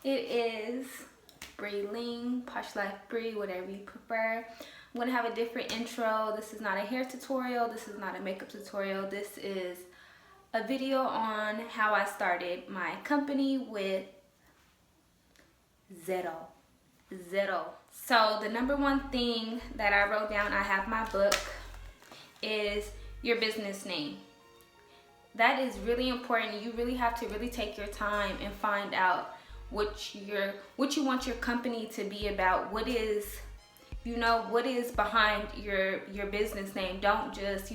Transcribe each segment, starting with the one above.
It is Bree Ling, Posh Life Bree, whatever you prefer. I'm gonna have a different intro. This is not a hair tutorial. This is not a makeup tutorial. This is a video on how I started my company with zero. So the number one thing that I wrote down, I have my book, is your business name. That is really important. You really have to really take your time and find out what you want your company to be about. What is behind your business name. Don't just,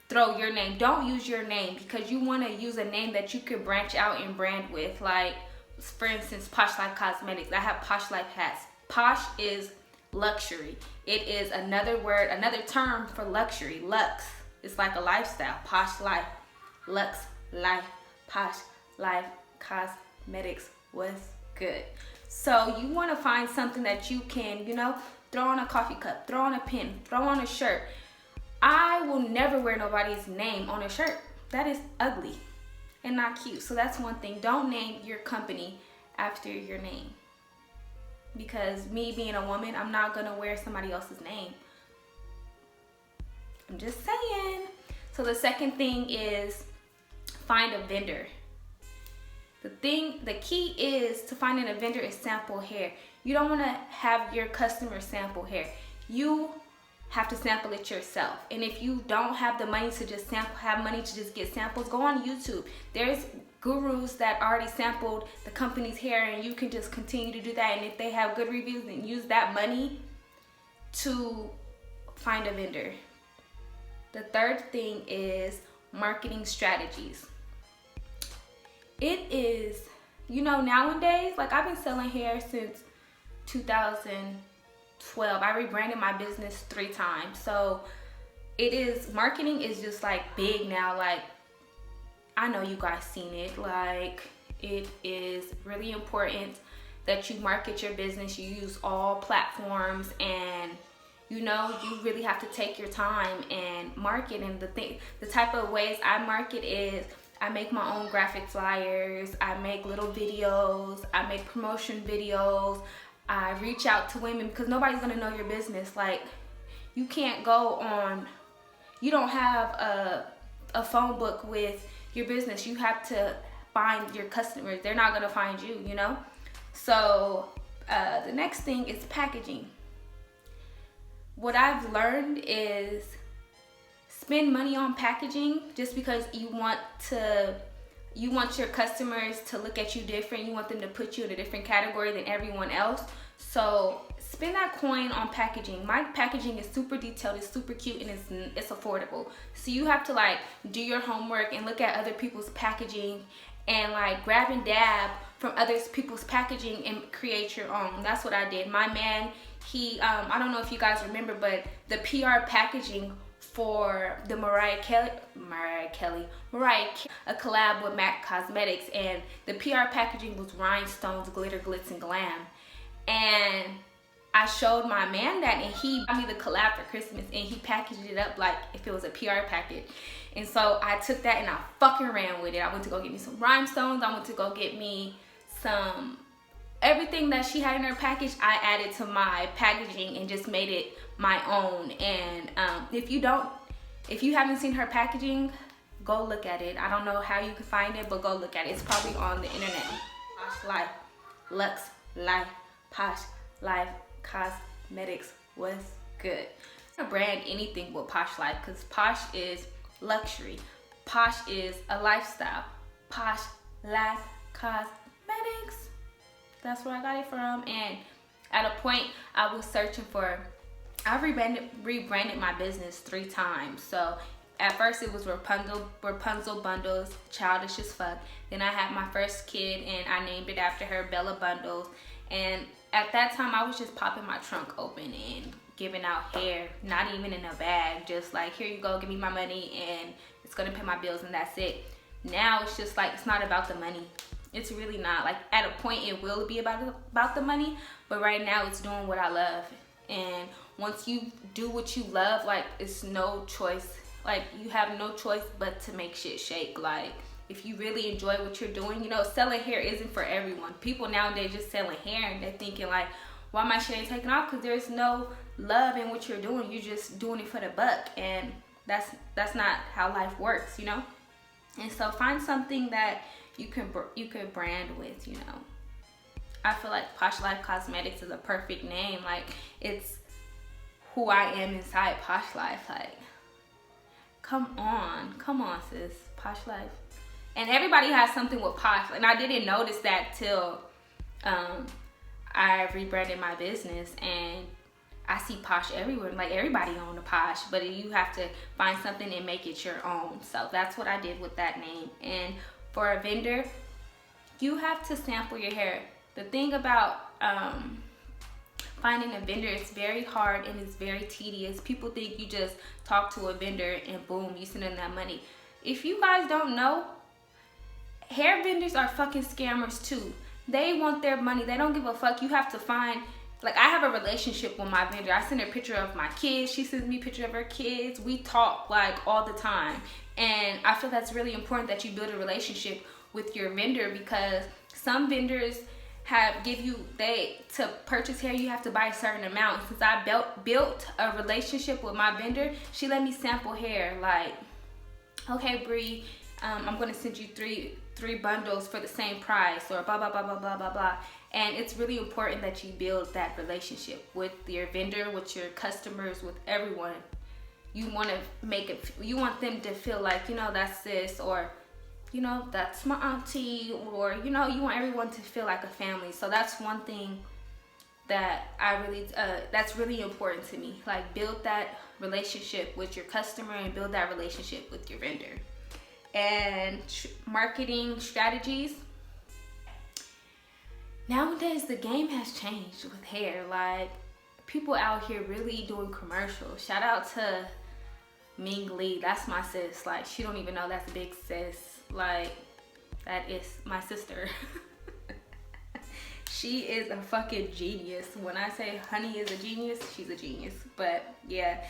throw your name. Don't use your name, because you want to use a name that you could branch out and brand with. Like, for instance, Posh Life Cosmetics. I have Posh Life hats. Posh is luxury. It is another word, another term for luxury. Lux. It's like a lifestyle. Posh Life. Lux Life. Posh Life Cosmetics. What's good? So you want to find something that you can, throw on a coffee cup, throw on a pen, throw on a shirt. I will never wear nobody's name on a shirt. That is ugly and not cute. So that's one thing. Don't name your company after your name. Because me being a woman, I'm not going to wear somebody else's name. I'm just saying. So the second thing is find a vendor. The key is to finding a vendor is sample hair. You don't want to have your customer sample hair. You have to sample it yourself. And if you don't have the money to just get samples, go on YouTube. There's gurus that already sampled the company's hair, and you can just continue to do that. And if they have good reviews, then use that money to find a vendor. The third thing is marketing strategies. It is, nowadays, like, I've been selling hair since 2012. I rebranded my business 3 times. So marketing is just like big now. Like, I know you guys seen it. Like, it is really important that you market your business. You use all platforms, and you really have to take your time and market. And the type of ways I market is I make my own graphic flyers, I make little videos, I make promotion videos, I reach out to women, because nobody's gonna know your business. Like, you can't you don't have a phone book with your business. You have to find your customers. They're not gonna find you, So the next thing is packaging. What I've learned is spend money on packaging just because you want your customers to look at you different. You want them to put you in a different category than everyone else. So spend that coin on packaging. My packaging is super detailed, it's super cute, and it's affordable. So you have to do your homework and look at other people's packaging and grab and dab from other people's packaging and create your own. That's what I did. My man, he I don't know if you guys remember, but the PR packaging for the Mariah Kelly, a collab with MAC Cosmetics, and the PR packaging was rhinestones, glitter, glitz, and glam. And I showed my man that, and he got me the collab for Christmas, and he packaged it up like if it was a PR package. And so I took that and I fucking ran with it. I went to go get me some rhinestones. I went to go get me everything that she had in her package. I added to my packaging and just made it my own. And if you haven't seen her packaging, go look at it. I don't know how you can find it, but go look at it. It's probably on the internet. Posh Life, Lux Life, Posh Life Cosmetics. What's good? I'm gonna brand anything with Posh Life, because Posh is luxury. Posh is a lifestyle. Posh Life Cosmetics. That's where I got it from. And at a point, I was searching for, I rebranded my business 3 times. So at first it was Rapunzel Bundles, childish as fuck. Then I had my first kid and I named it after her, Bella Bundles. And at that time I was just popping my trunk open and giving out hair, not even in a bag, just like, here you go, give me my money and it's gonna pay my bills and that's it. Now it's just like, it's not about the money. It's really not. Like, at a point it will be about the money, but right now it's doing what I love. And once you do what you love, like, it's no choice. Like, you have no choice but to make shit shake. Like, if you really enjoy what you're doing. You know, selling hair isn't for everyone. People nowadays just selling hair and they're thinking like, why my shit ain't taking off? Because there's no love in what you're doing. You're just doing it for the buck, and that's not how life works, you know. And so find something that you can brand with, you know. I feel like Posh Life Cosmetics is a perfect name. Like, it's who I am inside Posh Life. Like, come on, sis, Posh Life. And everybody has something with Posh, and I didn't notice that till I rebranded my business, and I see Posh everywhere. Like, everybody own a Posh, but you have to find something and make it your own. So that's what I did with that name. And for a vendor, you have to sample your hair. The thing about finding a vendor, it's very hard and it's very tedious. People think you just talk to a vendor and boom, you send them that money. If you guys don't know, hair vendors are fucking scammers too. They want their money. They don't give a fuck. You have to find, like, I have a relationship with my vendor. I send her a picture of my kids. She sends me a picture of her kids. We talk like all the time. And I feel that's really important that you build a relationship with your vendor, because some vendors to purchase hair, you have to buy a certain amount. Since I built a relationship with my vendor, she let me sample hair. Like, okay, Bree, I'm gonna send you three bundles for the same price, or blah blah blah blah blah blah blah. And it's really important that you build that relationship with your vendor, with your customers, with everyone. You want them to feel like, you know, that's sis, or, you know, that's my auntie, or, you know, you want everyone to feel like a family. So that's one thing that that's really important to me. Like, build that relationship with your customer and build that relationship with your vendor. And marketing strategies. Nowadays, the game has changed with hair. Like, people out here really doing commercials. Shout out to Ming Lee. That's my sis. Like, she don't even know that's a big sis. Like, that is my sister. She is a fucking genius. When I say honey is a genius, she's a genius. But yeah,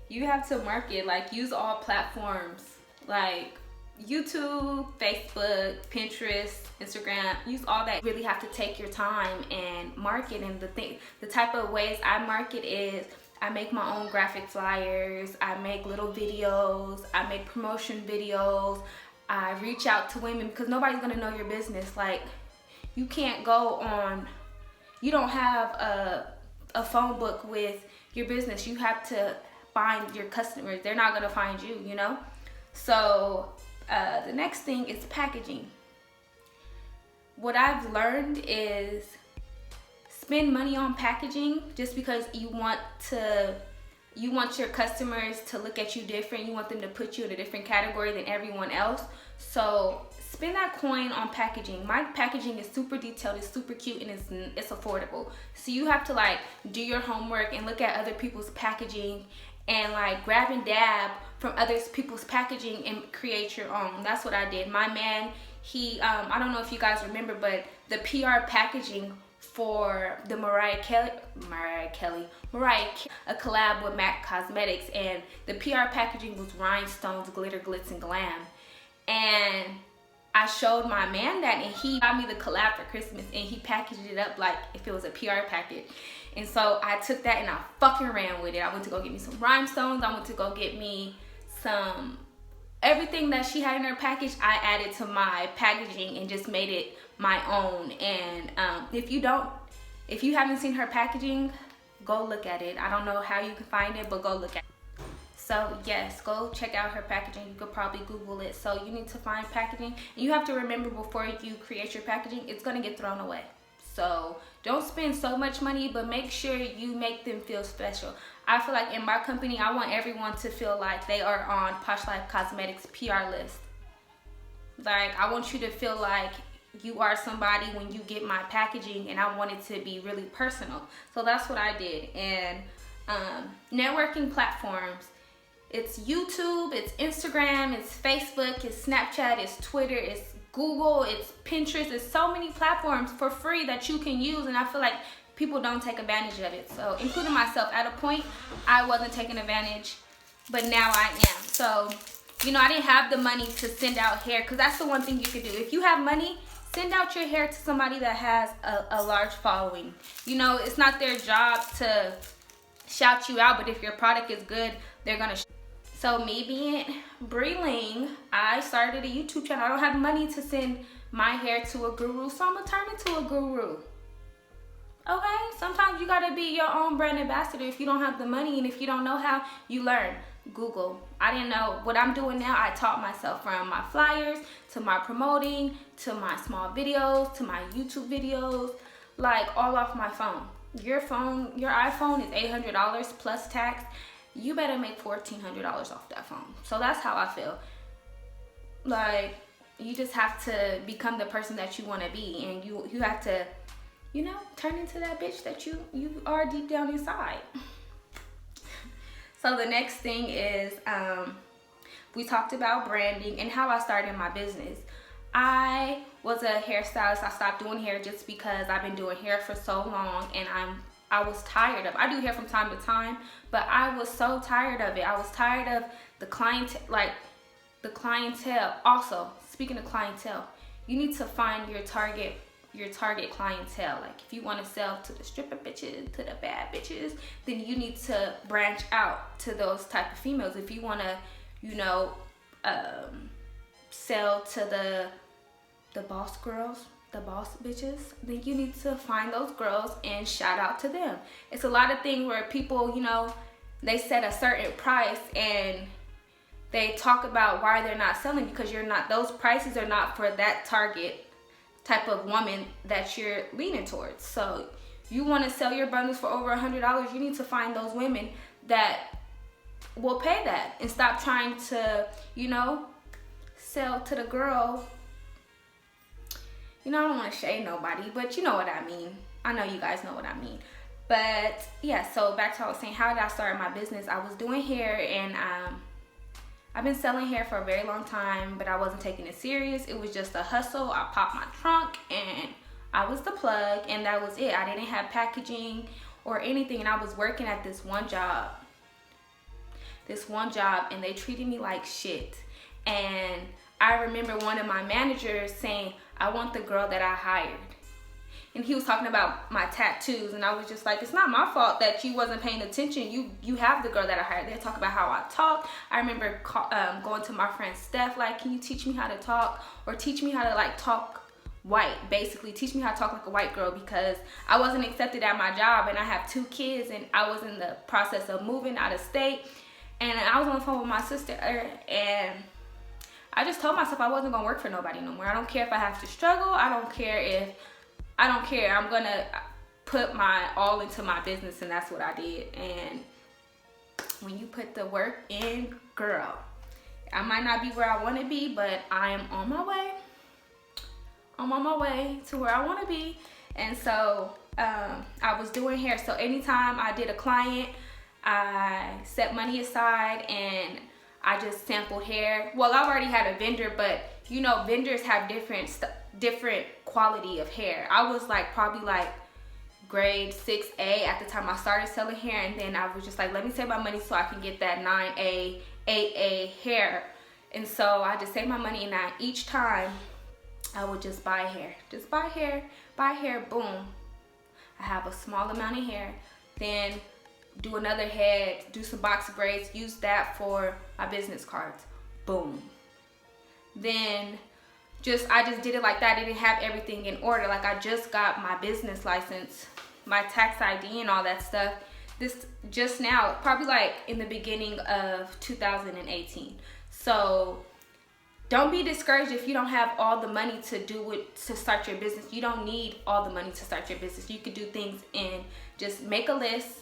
you have to market. Like, use all platforms. Like, YouTube, Facebook, Pinterest, Instagram, use all that. You really have to take your time and market. And the type of ways I market is, I make my own graphic flyers, I make little videos, I make promotion videos, I reach out to women, because nobody's gonna know your business. Like, you can't go on, you don't have a phone book with your business. You have to find your customers. They're not gonna find you, you know? So the next thing is packaging. What I've learned is spend money on packaging just because you want your customers to look at you different. You want them to put you in a different category than everyone else. So spend that coin on packaging. My packaging is super detailed, it's super cute, and it's affordable. So you have to, like, do your homework and look at other people's packaging and, like, grab and dab from other people's packaging and create your own. That's what I did. My man, he I don't know if you guys remember, but the PR packaging for the Mariah Kelly, a collab with MAC Cosmetics, and the PR packaging was rhinestones, glitter, glitz, and glam. And I showed my man that, and he got me the collab for Christmas, and he packaged it up like if it was a PR package. And so I took that and I fucking ran with it. I went to go get me some rhinestones. I went to go get me some, everything that she had in her package, I added to my packaging and just made it my own. And if you haven't seen her packaging, go look at it. I don't know how you can find it, but go look at it. So yes, go check out her packaging. You could probably Google it. So you need to find packaging. And you have to remember, before you create your packaging, it's gonna get thrown away. So don't spend so much money, but make sure you make them feel special. I feel like in my company, I want everyone to feel like they are on Posh Life Cosmetics PR list. Like, I want you to feel like you are somebody when you get my packaging, and I want it to be really personal. So that's what I did. And networking platforms, it's YouTube, it's Instagram, it's Facebook, it's Snapchat, it's Twitter, it's Google, it's Pinterest. It's so many platforms for free that you can use, and I feel like people don't take advantage of it. So, including myself, at a point I wasn't taking advantage, but now I am. So You know, I didn't have the money to send out hair, because that's the one thing you could do. If you have money, send out your hair to somebody that has a large following. You know, it's not their job to shout you out, but if your product is good, they're gonna. So me being Ling, I started a YouTube channel. I don't have money to send my hair to a guru, so I'm gonna turn into a guru. Okay, sometimes you gotta be your own brand ambassador. If you don't have the money and if you don't know how, you learn. Google. I didn't know what I'm doing now. I taught myself, from my flyers to my promoting to my small videos to my YouTube videos, like all off my phone. Your iPhone is $800 plus tax. You better make $1,400 off that phone. So that's how I feel. Like, you just have to become the person that you want to be, and you have to, you know, turn into that bitch that you are deep down inside. So the next thing is, we talked about branding and how I started my business. I was a hairstylist. I stopped doing hair just because I've been doing hair for so long, and I was tired of. I do hair from time to time, but I was so tired of it. I was tired of the clientele. Also, speaking of clientele, you need to find your target clientele. Like, if you want to sell to the stripper bitches, to the bad bitches, then you need to branch out to those type of females. If you want to, you know, sell to the boss girls, the boss bitches, then you need to find those girls and shout out to them. It's a lot of things where people, you know, they set a certain price and they talk about why they're not selling, because those prices are not for that target type of woman that you're leaning towards. So you want to sell your bundles for over $100, you need to find those women that will pay that, and stop trying to, you know, sell to the girl. You know, I don't want to shade nobody, but you know what I mean. I know you guys know what I mean. But yeah, so back to what I was saying, how did I start my business? I was doing hair, and I've been selling hair for a very long time, but I wasn't taking it serious. It was just a hustle. I popped my trunk and I was the plug, and that was it. I didn't have packaging or anything, and I was working at this one job, and they treated me like shit. And I remember one of my managers saying, I want the girl that I hired. And he was talking about my tattoos, and I was just like, it's not my fault that you wasn't paying attention. You have the girl that I hired. They talk about how I talk. I remember going to my friend Steph, like, can you teach me how to talk, or teach me how to like talk white, basically teach me how to talk like a white girl, because I wasn't accepted at my job, and I have 2 kids, and I was in the process of moving out of state, and I was on the phone with my sister, and I just told myself I wasn't gonna work for nobody no more. I don't care if I have to struggle. I don't care. I'm gonna put my all into my business, and that's what I did. And when you put the work in, girl, I might not be where I want to be, but I am on my way. I'm on my way to where I want to be. And so I was doing hair. So anytime I did a client, I set money aside and I just sampled hair. Well, I already had a vendor, but you know, vendors have different quality of hair. I was like probably like grade 6A at the time I started selling hair, and then I was just like, let me save my money so I can get that 9A, 8A hair. And so I just saved my money, and each time I would just buy hair, boom. I have a small amount of hair, then do another head, do some box braids, use that for my business cards, boom. Then I just did it like that. I didn't have everything in order. Like, I just got my business license, my tax ID and all that stuff. This just now, probably like in the beginning of 2018. So don't be discouraged if you don't have all the money to start your business. You don't need all the money to start your business. You could do things and just make a list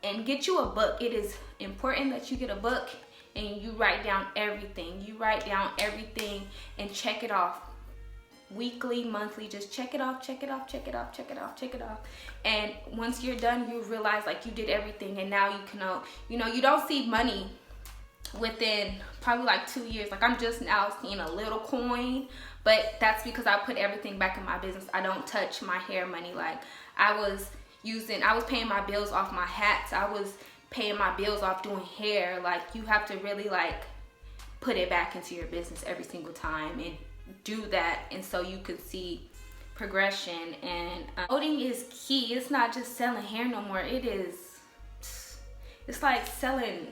and get you a book. It is important that you get a book and you write down everything. You write down everything and check it off. Weekly, monthly, just check it off. And once you're done, you realize like you did everything, and now you can know, you don't see money within probably like 2 years. Like, I'm just now seeing a little coin, but that's because I put everything back in my business. I don't touch my hair money. Like, I was paying my bills off my hats. I was paying my bills off doing hair. Like, you have to really like put it back into your business every single time and do that, and so you can see progression. And promoting is key. It's not just selling hair no more. It's like selling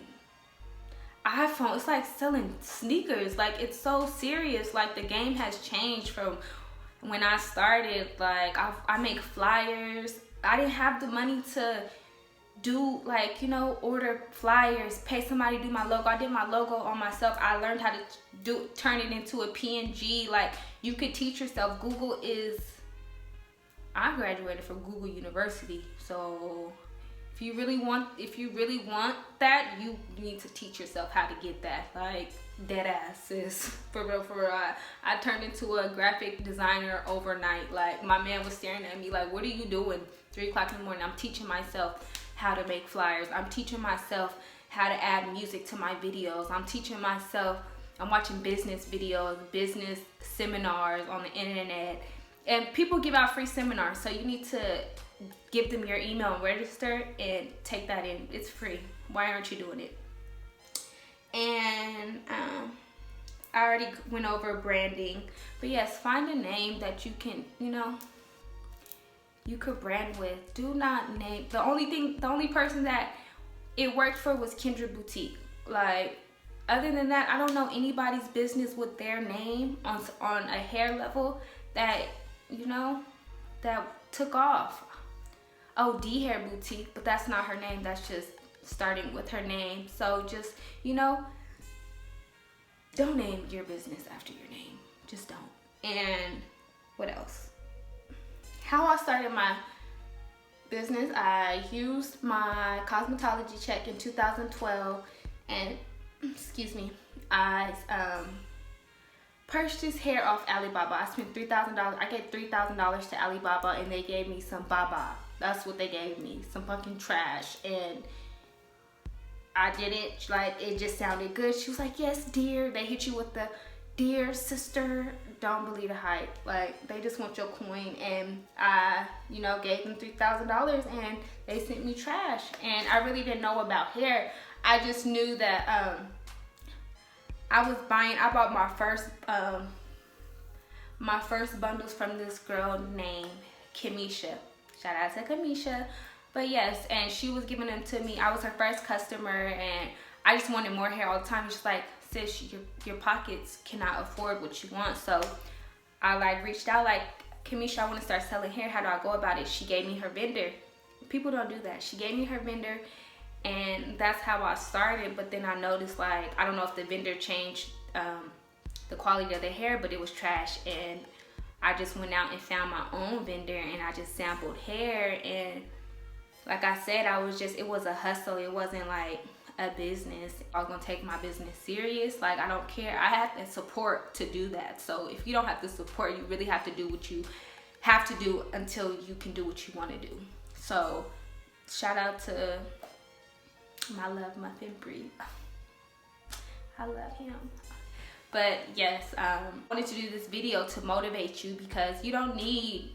iPhone. It's like selling sneakers. Like, it's so serious. Like, the game has changed from when I started. Like, I make flyers. I didn't have the money to do, like, you know, order flyers, pay somebody to do my logo. I did my logo on myself. I learned how to turn it into a PNG. Like, you could teach yourself. I graduated from Google University, so if you really want that, you need to teach yourself how to get that. Like, dead ass is for real. I turned into a graphic designer overnight. Like, my man was staring at me like, what are you doing 3 o'clock in the morning? I'm teaching myself how to make flyers. I'm teaching myself how to add music to my videos. I'm watching business videos, business seminars on the internet, and people give out free seminars, so you need to give them your email and register and take that in. It's free. Why aren't you doing it? And I already went over branding, but yes, find a name that you can, you know, you could brand with. Do not name, the only person that it worked for was Kendra Boutique. Like, other than that, I don't know anybody's business with their name on a hair level that, you know, that took off. Oh, D Hair Boutique, but that's not her name. That's just starting with her name. So just, you know, don't name your business after your name. Just don't. And what else? How I started my business, I used my cosmetology check in 2012, and I purchased hair off Alibaba. I spent $3,000. I gave $3,000 to Alibaba, and they gave me some baba. That's what they gave me, some fucking trash. And I did it, like, it just sounded good. She was like, yes, dear. They hit you with the, dear sister, don't believe the hype. Like, they just want your coin. And I, you know, gave them $3,000, and they sent me trash. And I really didn't know about hair. I just knew that I bought my first bundles from this girl named Kamisha. Shout out to Kamisha. But yes, and she was giving them to me. I was her first customer, and I just wanted more hair all the time. She's like, sis, your pockets cannot afford what you want. So I like reached out like, Kamisha, I want to start selling hair. How do I go about it? She gave me her vendor. People don't do that. She gave me her vendor, and that's how I started. But then I noticed, like, I don't know if the vendor changed the quality of the hair, but it was trash. And I just went out and found my own vendor, and I just sampled hair. And like I said, it was a hustle. It wasn't like a business. I was gonna take my business serious. Like, I don't care. I have the support to do that. So if you don't have the support, you really have to do what you have to do until you can do what you want to do. So shout out to my love Muffin Breed. I love him. But yes, I wanted to do this video to motivate you, because you don't need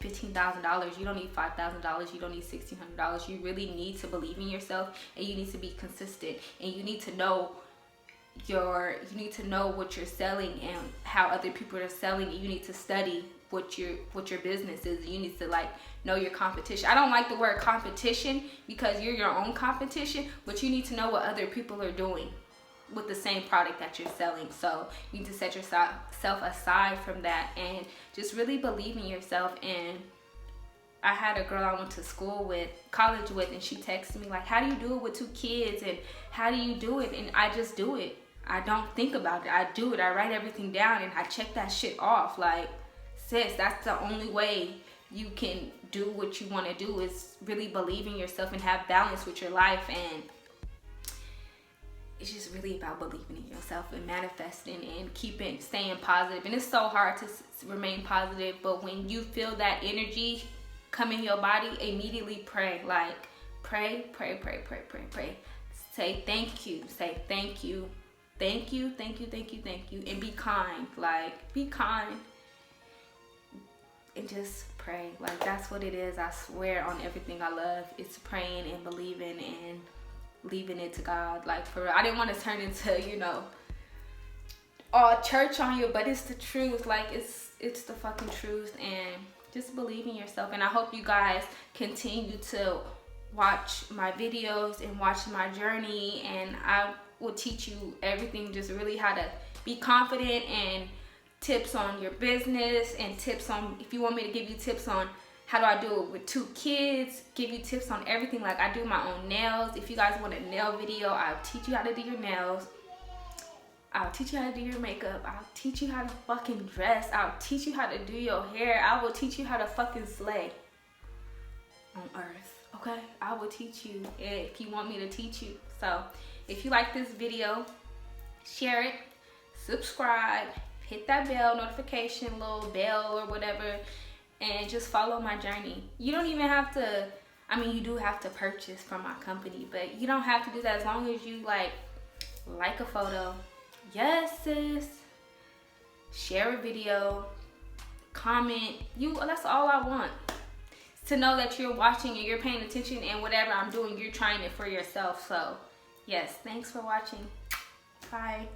$15,000, you don't need $5,000, you don't need $1,600. You really need to believe in yourself, and you need to be consistent, and you need to know what you're selling and how other people are selling. You need to study what your business is. You need to, like, know your competition. I don't like the word competition, because you're your own competition, but you need to know what other people are doing with the same product that you're selling. So you need to set yourself aside from that and just really believe in yourself. And I had a girl I went to college with, and she texted me like, how do you do it with 2 kids, and how do you do it? And I just do it. I don't think about it. I do it. I write everything down, and I check that shit off. Like, sis, that's the only way you can do what you want to do, is really believe in yourself and have balance with your life. And it's just really about believing in yourself and manifesting and staying positive. And it's so hard to remain positive, but when you feel that energy come in your body, immediately pray. Like, pray. Say thank you. Say thank you. Thank you. And be kind. Like, be kind. And just pray. Like, that's what it is. I swear on everything I love. It's praying and believing and leaving it to God. Like, for real. I didn't want to turn into, you know, all church on you, but it's the truth. Like, it's the fucking truth. And just believe in yourself. And I hope you guys continue to watch my videos and watch my journey, and I will teach you everything, just really how to be confident, and tips on your business, and tips on, if you want me to give you tips on how do I do it with 2 kids, give you tips on everything. Like, I do my own nails. If you guys want a nail video, I'll teach you how to do your nails. I'll teach you how to do your makeup. I'll teach you how to fucking dress. I'll teach you how to do your hair. I will teach you how to fucking slay on earth, okay? I will teach you if you want me to teach you. So if you like this video, share it, subscribe, hit that bell notification, little bell or whatever, and just follow my journey. You don't even have to, I mean, you do have to purchase from my company, but you don't have to do that as long as you like a photo. Yes, sis. Share a video, comment. That's all I want. To know that you're watching and you're paying attention, and whatever I'm doing, you're trying it for yourself. So yes, thanks for watching. Bye.